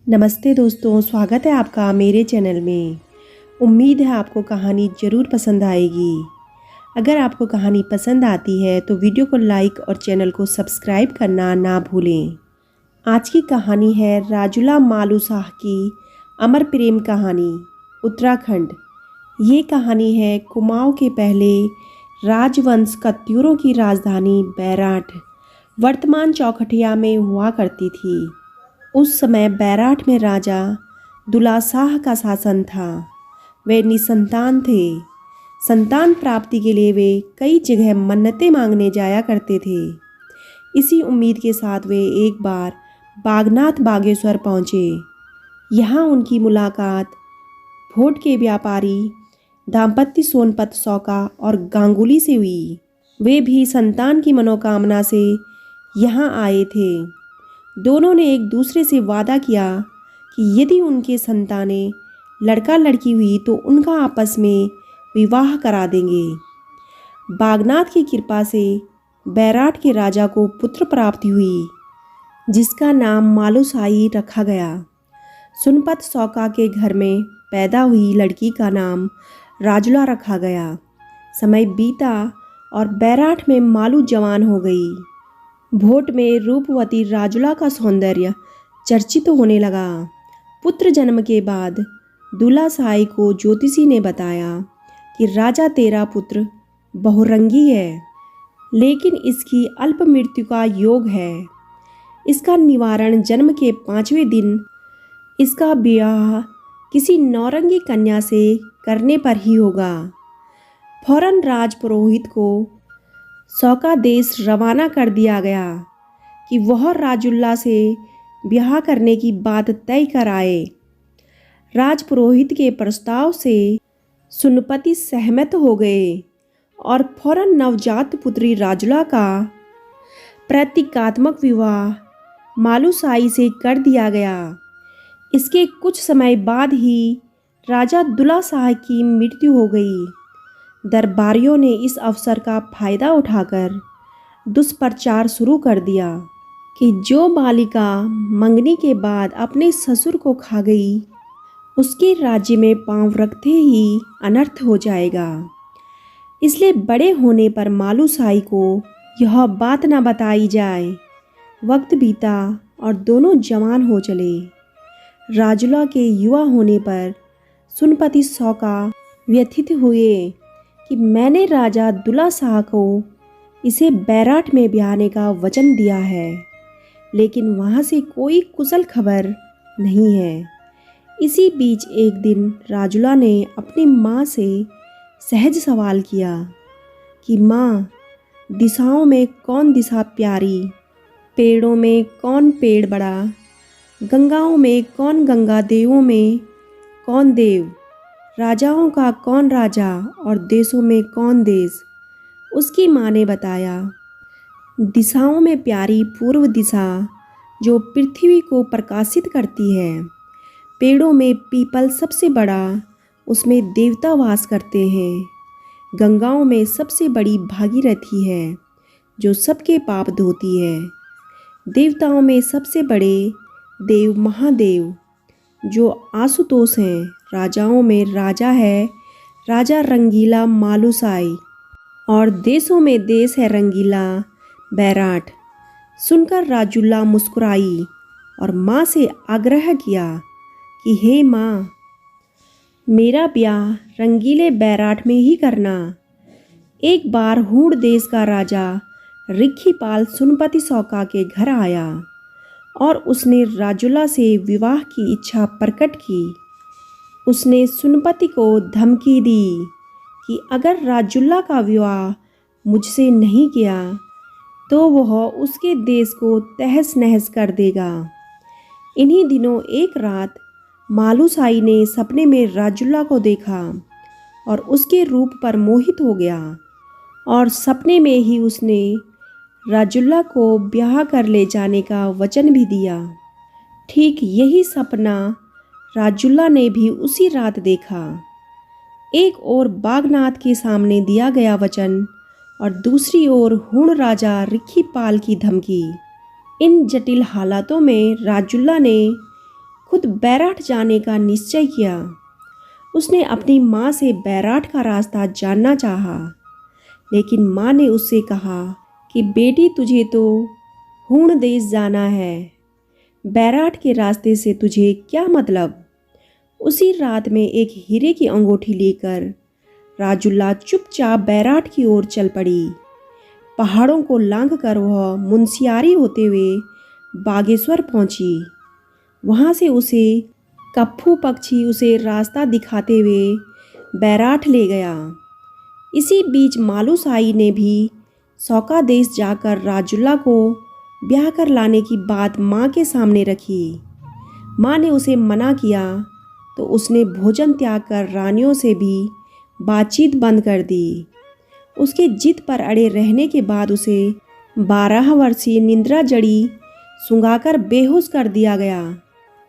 नमस्ते दोस्तों, स्वागत है आपका मेरे चैनल में। उम्मीद है आपको कहानी ज़रूर पसंद आएगी। अगर आपको कहानी पसंद आती है तो वीडियो को लाइक और चैनल को सब्सक्राइब करना ना भूलें। आज की कहानी है राजुला मालूसाह की अमर प्रेम कहानी, उत्तराखंड। ये कहानी है कुमाऊँ के पहले राजवंश कत्यूरों की राजधानी बैराठ, वर्तमान चौखटिया में हुआ करती थी। उस समय बैराठ में राजा दुला शाह का शासन था। वे निसंतान थे। संतान प्राप्ति के लिए वे कई जगह मन्नतें मांगने जाया करते थे। इसी उम्मीद के साथ वे एक बार बागनाथ बागेश्वर पहुँचे। यहाँ उनकी मुलाकात भोट के व्यापारी दाम्पत्य सोनपत सौका और गांगुली से हुई। वे भी संतान की मनोकामना से यहाँ आए थे। दोनों ने एक दूसरे से वादा किया कि यदि उनके संतानें लड़का लड़की हुई तो उनका आपस में विवाह करा देंगे। बागनाथ की कृपा से बैराठ के राजा को पुत्र प्राप्ति हुई, जिसका नाम मालूसाई रखा गया। सुनपत सौका के घर में पैदा हुई लड़की का नाम राजुला रखा गया। समय बीता और बैराठ में मालू जवान हो गई। भोट में रूपवती राजुला का सौंदर्य चर्चित होने लगा। पुत्र जन्म के बाद दुला साई को ज्योतिषी ने बताया कि राजा तेरा पुत्र बहुरंगी है, लेकिन इसकी अल्प मृत्यु का योग है। इसका निवारण जन्म के 5वें दिन इसका ब्याह किसी नौरंगी कन्या से करने पर ही होगा। फौरन राजपुरोहित को सौका देश रवाना कर दिया गया कि वह राजुल्ला से ब्याह करने की बात तय कर आए। राजपुरोहित के प्रस्ताव से सुनपति सहमत हो गए और फौरन नवजात पुत्री राजुला का प्रतीकात्मक विवाह मालूसाई से कर दिया गया। इसके कुछ समय बाद ही राजा दुला शाह की मृत्यु हो गई। दरबारियों ने इस अवसर का फायदा उठाकर दुष्प्रचार शुरू कर दिया कि जो बालिका मंगनी के बाद अपने ससुर को खा गई, उसके राज्य में पांव रखते ही अनर्थ हो जाएगा। इसलिए बड़े होने पर मालूसाई को यह बात न बताई जाए। वक्त बीता और दोनों जवान हो चले। राजुला के युवा होने पर सुनपति सौका व्यथित हुए कि मैंने राजा दुला शाह को इसे बैराठ में ब्याहने का वचन दिया है, लेकिन वहाँ से कोई कुशल खबर नहीं है। इसी बीच एक दिन राजुला ने अपनी माँ से सहज सवाल किया कि माँ, दिशाओं में कौन दिशा प्यारी, पेड़ों में कौन पेड़ बड़ा, गंगाओं में कौन गंगा, देवों में कौन देव, राजाओं का कौन राजा और देशों में कौन देश। उसकी माँ ने बताया, दिशाओं में प्यारी पूर्व दिशा जो पृथ्वी को प्रकाशित करती है। पेड़ों में पीपल सबसे बड़ा, उसमें देवता वास करते हैं। गंगाओं में सबसे बड़ी भागीरथी है जो सबके पाप धोती है। देवताओं में सबसे बड़े देव महादेव जो आशुतोष हैं। राजाओं में राजा है राजा रंगीला मालूसाई, और देशों में देश है रंगीला बैराठ। सुनकर राजुला मुस्कुराई और माँ से आग्रह किया कि हे माँ, मेरा ब्याह रंगीले बैराठ में ही करना। एक बार हूण देश का राजा रिखीपाल सुनपति सौका के घर आया और उसने राजुला से विवाह की इच्छा प्रकट की। उसने सुनपति को धमकी दी कि अगर राजुला का विवाह मुझसे नहीं किया तो वह उसके देश को तहस नहस कर देगा। इन्हीं दिनों एक रात मालूसाई ने सपने में राजुला को देखा और उसके रूप पर मोहित हो गया, और सपने में ही उसने राजुला को ब्याह कर ले जाने का वचन भी दिया। ठीक यही सपना राजुला ने भी उसी रात देखा। एक ओर बागनाथ के सामने दिया गया वचन और दूसरी ओर हूण राजा रिखीपाल की धमकी। इन जटिल हालातों में राजुला ने खुद बैराठ जाने का निश्चय किया। उसने अपनी माँ से बैराठ का रास्ता जानना चाहा, लेकिन माँ ने उससे कहा कि बेटी तुझे तो हूण देश जाना है, बैराठ के रास्ते से तुझे क्या मतलब। उसी रात में एक हीरे की अंगूठी लेकर राजुल्ला चुपचाप बैराठ की ओर चल पड़ी। पहाड़ों को लांघकर वह मुंशियारी होते हुए बागेश्वर पहुंची। वहां से उसे कप्पू पक्षी उसे रास्ता दिखाते हुए बैराठ ले गया। इसी बीच मालूसाई ने भी सौका देश जाकर राजुल्ला को ब्याह कर लाने की बात माँ के सामने रखी। माँ ने उसे मना किया तो उसने भोजन त्याग कर रानियों से भी बातचीत बंद कर दी। उसके जिद पर अड़े रहने के बाद उसे 12 वर्षीय निद्रा जड़ी सुंघाकर बेहोश कर दिया गया।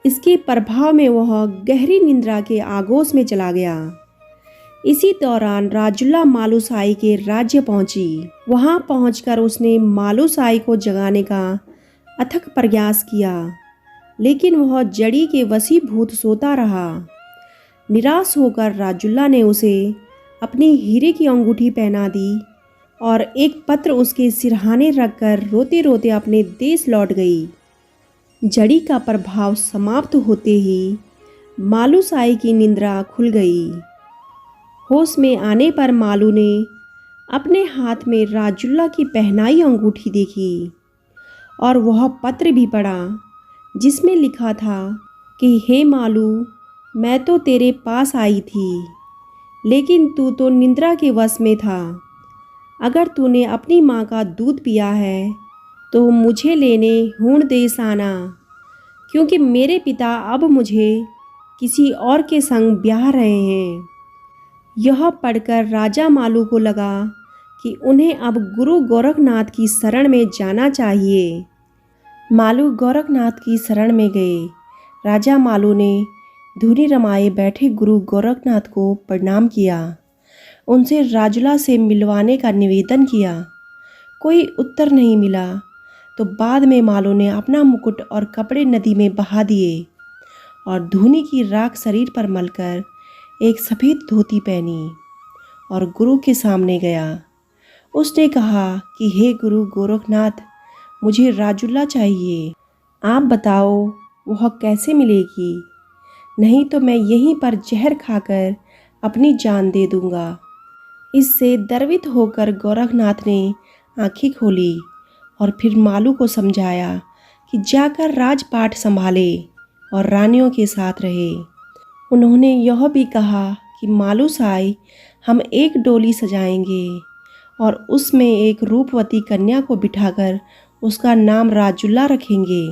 इसके प्रभाव में वह गहरी निद्रा के आगोश में चला गया। इसी दौरान राजुल्ला मालूसाई के राज्य पहुंची। वहां पहुंचकर उसने मालूसाई को जगाने का अथक प्रयास किया, लेकिन वह जड़ी के वशीभूत सोता रहा। निराश होकर राजुल्ला ने उसे अपनी हीरे की अंगूठी पहना दी और एक पत्र उसके सिरहाने रखकर रोते रोते अपने देश लौट गई। जड़ी का प्रभाव समाप्त होते ही मालूसाई की निद्रा खुल गई। होश में आने पर मालू ने अपने हाथ में राजुल्ला की पहनाई अंगूठी देखी और वह पत्र भी पढ़ा, जिसमें लिखा था कि हे मालू, मैं तो तेरे पास आई थी, लेकिन तू तो निद्रा के वश में था। अगर तूने अपनी माँ का दूध पिया है तो मुझे लेने हूण देश आना, क्योंकि मेरे पिता अब मुझे किसी और के संग ब्याह रहे हैं। यह पढ़कर राजा मालू को लगा कि उन्हें अब गुरु गोरखनाथ की शरण में जाना चाहिए। मालू गोरखनाथ की शरण में गए। राजा मालू ने धूनी रमाए बैठे गुरु गोरखनाथ को प्रणाम किया। उनसे राजुल्ला से मिलवाने का निवेदन किया। कोई उत्तर नहीं मिला तो बाद में मालू ने अपना मुकुट और कपड़े नदी में बहा दिए और धूनी की राख शरीर पर मलकर एक सफ़ेद धोती पहनी और गुरु के सामने गया। उसने कहा कि हे गुरु गोरखनाथ, मुझे राजुल्ला चाहिए। आप बताओ वह कैसे मिलेगी, नहीं तो मैं यहीं पर जहर खाकर अपनी जान दे दूंगा। इससे द्रवित होकर गोरखनाथ ने आंखें खोली और फिर मालू को समझाया कि जाकर राजपाट संभाले और रानियों के साथ रहे। उन्होंने यह भी कहा कि मालूसाई, हम एक डोली सजाएंगे और उसमें एक रूपवती कन्या को बिठाकर उसका नाम राजुल्ला रखेंगे।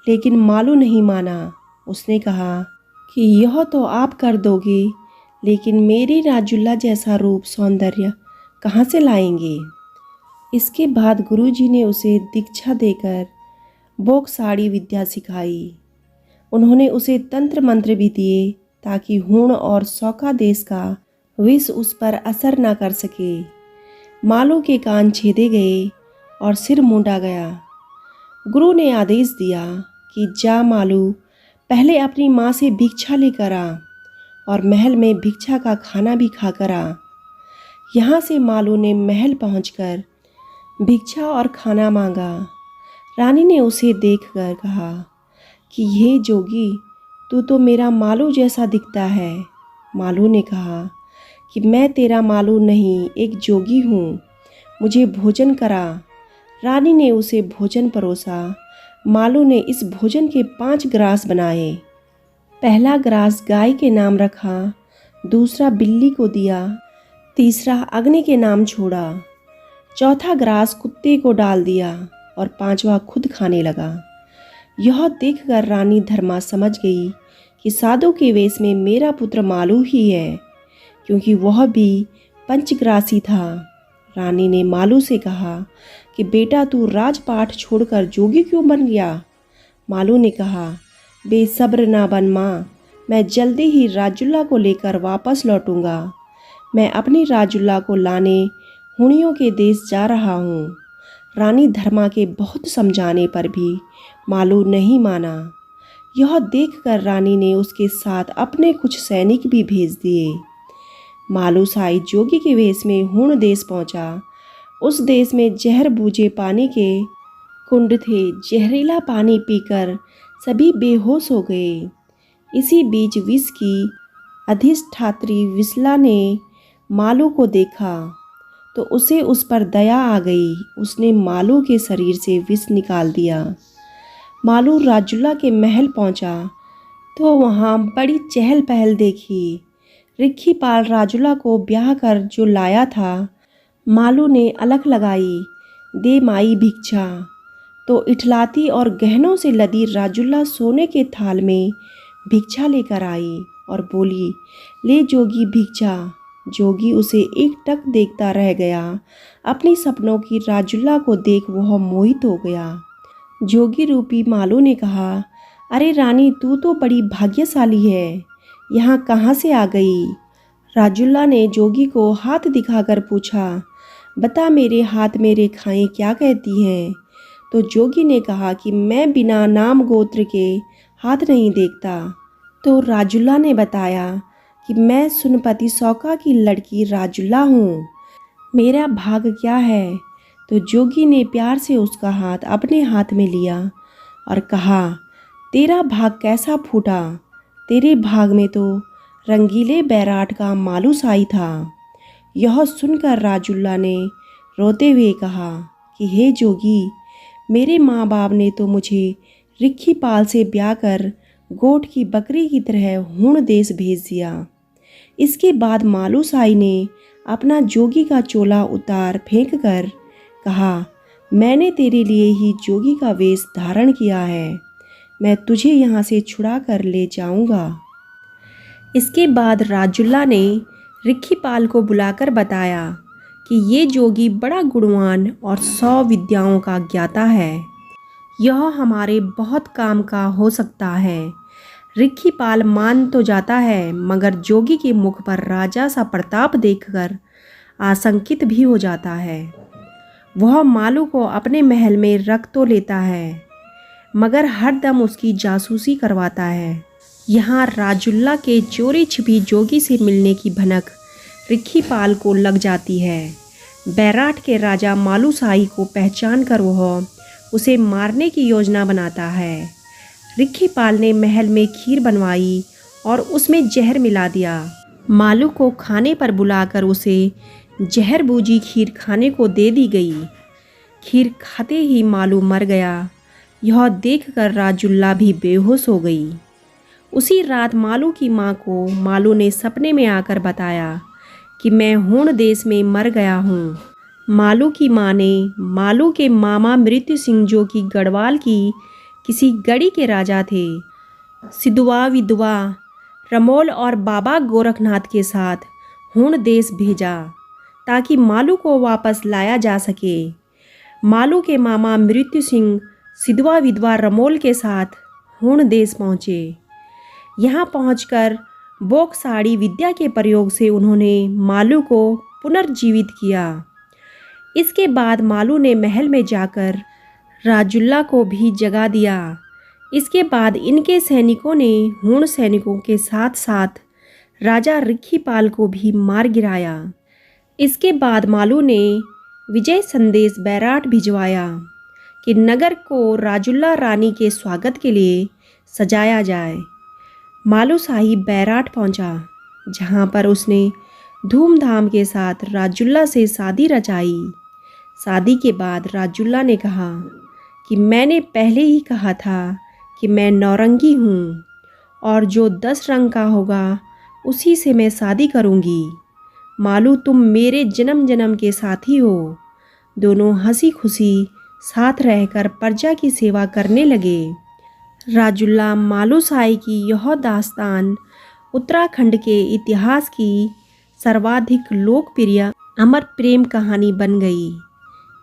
लेकिन मालू नहीं माना। उसने कहा कि यह तो आप कर दोगे, लेकिन मेरी राजुल्ला जैसा रूप सौंदर्य कहाँ से लाएंगे। इसके बाद गुरुजी ने उसे दीक्षा देकर बोक साड़ी विद्या सिखाई। उन्होंने उसे तंत्र मंत्र भी दिए ताकि हूण और सौका देश का विष उस पर असर न कर सके। मालू के कान छेदे गए और सिर मूंडा गया। गुरु ने आदेश दिया कि जा मालू, पहले अपनी माँ से भिक्षा लेकर आ और महल में भिक्षा का खाना भी खाकर आ। यहाँ से मालू ने महल पहुँचकर भिक्षा और खाना मांगा। रानी ने उसे देखकर कहा कि हे जोगी, तू तो मेरा मालू जैसा दिखता है। मालू ने कहा कि मैं तेरा मालू नहीं, एक जोगी हूँ, मुझे भोजन करा। रानी ने उसे भोजन परोसा। मालू ने इस भोजन के 5 ग्रास बनाए। पहला ग्रास गाय के नाम रखा, दूसरा बिल्ली को दिया, तीसरा अग्नि के नाम छोड़ा, चौथा ग्रास कुत्ते को डाल दिया और 5वां खुद खाने लगा। यह देखकर रानी धर्मा समझ गई कि साधु के वेश में मेरा पुत्र मालू ही है, क्योंकि वह भी पंचग्रासी था। रानी ने मालू से कहा कि बेटा, तू राजपाट छोड़कर जोगी क्यों बन गया। मालू ने कहा, बेसब्र ना बन माँ, मैं जल्दी ही राजुल्ला को लेकर वापस लौटूंगा। मैं अपनी राजुल्ला को लाने हुणियों के देश जा रहा हूँ। रानी धर्मा के बहुत समझाने पर भी मालू नहीं माना। यह देखकर रानी ने उसके साथ अपने कुछ सैनिक भी भेज दिए। मालूसाई जोगी के वेश में हूण देश पहुंचा। उस देश में जहर बूझे पानी के कुंड थे। जहरीला पानी पीकर सभी बेहोश हो गए। इसी बीच विष की अधिष्ठात्री विसला ने मालू को देखा तो उसे उस पर दया आ गई। उसने मालू के शरीर से विष निकाल दिया। मालू राजुला के महल पहुंचा तो वहां बड़ी चहल पहल देखी। रिक्खीपाल राजुला को ब्याह कर जो लाया था, मालू ने अलख लगाई, दे माई भिक्षा। तो इठलाती और गहनों से लदी राजुला सोने के थाल में भिक्षा लेकर आई और बोली, ले जोगी भिक्षा। जोगी उसे एकटक देखता रह गया। अपनी सपनों की राजुला को देख वह मोहित हो गया। जोगी रूपी मालू ने कहा, अरे रानी, तू तो बड़ी भाग्यशाली है, यहाँ कहाँ से आ गई? राजुला ने जोगी को हाथ दिखाकर पूछा, बता मेरे हाथ में रेखाएं क्या कहती हैं? तो जोगी ने कहा कि मैं बिना नाम गोत्र के हाथ नहीं देखता। तो राजुला ने बताया कि मैं सुनपति सौका की लड़की राजुला हूँ, मेरा भाग क्या है? तो जोगी ने प्यार से उसका हाथ अपने हाथ में लिया और कहा, तेरा भाग कैसा फूटा? तेरे भाग में तो रंगीले बैराट का मालूसाई था। यह सुनकर राजुला ने रोते हुए कहा कि हे जोगी, मेरे माँ बाप ने तो मुझे रिक्खीपाल से ब्याह कर गोठ की बकरी की तरह हूण देश भेज दिया। इसके बाद मालूसाई ने अपना जोगी का चोला उतार फेंक कर कहा, मैंने तेरे लिए ही जोगी का वेश धारण किया है, मैं तुझे यहाँ से छुड़ा कर ले जाऊँगा। इसके बाद राजुला ने रिक्खीपाल को बुलाकर बताया कि ये जोगी बड़ा गुणवान और 100 विद्याओं का ज्ञाता है, यह हमारे बहुत काम का हो सकता है। रिक्खीपाल मान तो जाता है, मगर जोगी के मुख पर राजा सा प्रताप देखकर आशंकित भी हो जाता है। वह मालू को अपने महल में रख तो लेता है, मगर हर दम उसकी जासूसी करवाता है। यहाँ राजुला के चोरी छिपी जोगी से मिलने की भनक रिक्खीपाल को लग जाती है। बैराट के राजा मालूसाई को पहचान कर वह उसे मारने की योजना बनाता है। रिक्खीपाल ने महल में खीर बनवाई और उसमें जहर मिला दिया। मालू को खाने पर बुलाकर उसे जहर बूझी खीर खाने को दे दी गई। खीर खाते ही मालू मर गया। यह देखकर राजुला भी बेहोश हो गई। उसी रात मालू की माँ को मालू ने सपने में आकर बताया कि मैं हूण देश में मर गया हूँ। मालू की माँ ने मालू के मामा मृत्यु सिंह, जो कि गढ़वाल की किसी गढ़ी के राजा थे, सिद्धवा विधवा रमोल और बाबा गोरखनाथ के साथ हूण देश भेजा ताकि मालू को वापस लाया जा सके। मालू के मामा मृत्यु सिंह सिद्धवा विधवा रमोल के साथ हूण देश पहुँचे। यहाँ पहुंचकर बोक साड़ी विद्या के प्रयोग से उन्होंने मालू को पुनर्जीवित किया। इसके बाद मालू ने महल में जाकर राजुला को भी जगा दिया। इसके बाद इनके सैनिकों ने हूण सैनिकों के साथ साथ राजा रिक्खीपाल को भी मार गिराया। इसके बाद मालू ने विजय संदेश बैराट भिजवाया कि नगर को राजुला रानी के स्वागत के लिए सजाया जाए। मालूसाही बैराट पहुंचा, जहां पर उसने धूमधाम के साथ राजुला से शादी रचाई। शादी के बाद राजुला ने कहा कि मैंने पहले ही कहा था कि मैं नौरंगी हूँ और जो 10 रंग का होगा उसी से मैं शादी करूँगी। मालू, तुम मेरे जन्म जन्म के साथी हो। दोनों हंसी खुशी साथ रहकर प्रजा की सेवा करने लगे। राजुला मालूसाई की यह दास्तान उत्तराखंड के इतिहास की सर्वाधिक लोकप्रिय अमर प्रेम कहानी बन गई।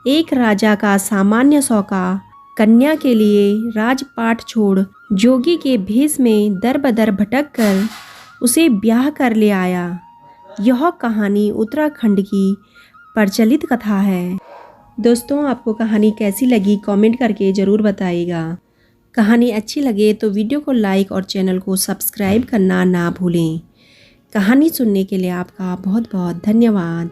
एक राजा का सामान्य सौका कन्या के लिए राजपाट छोड़ जोगी के भेष में दर बदर भटक कर उसे ब्याह कर ले आया। यह कहानी उत्तराखंड की प्रचलित कथा है। दोस्तों, आपको कहानी कैसी लगी कमेंट करके ज़रूर बताइएगा। कहानी अच्छी लगे तो वीडियो को लाइक और चैनल को सब्सक्राइब करना ना भूलें। कहानी सुनने के लिए आपका बहुत बहुत धन्यवाद।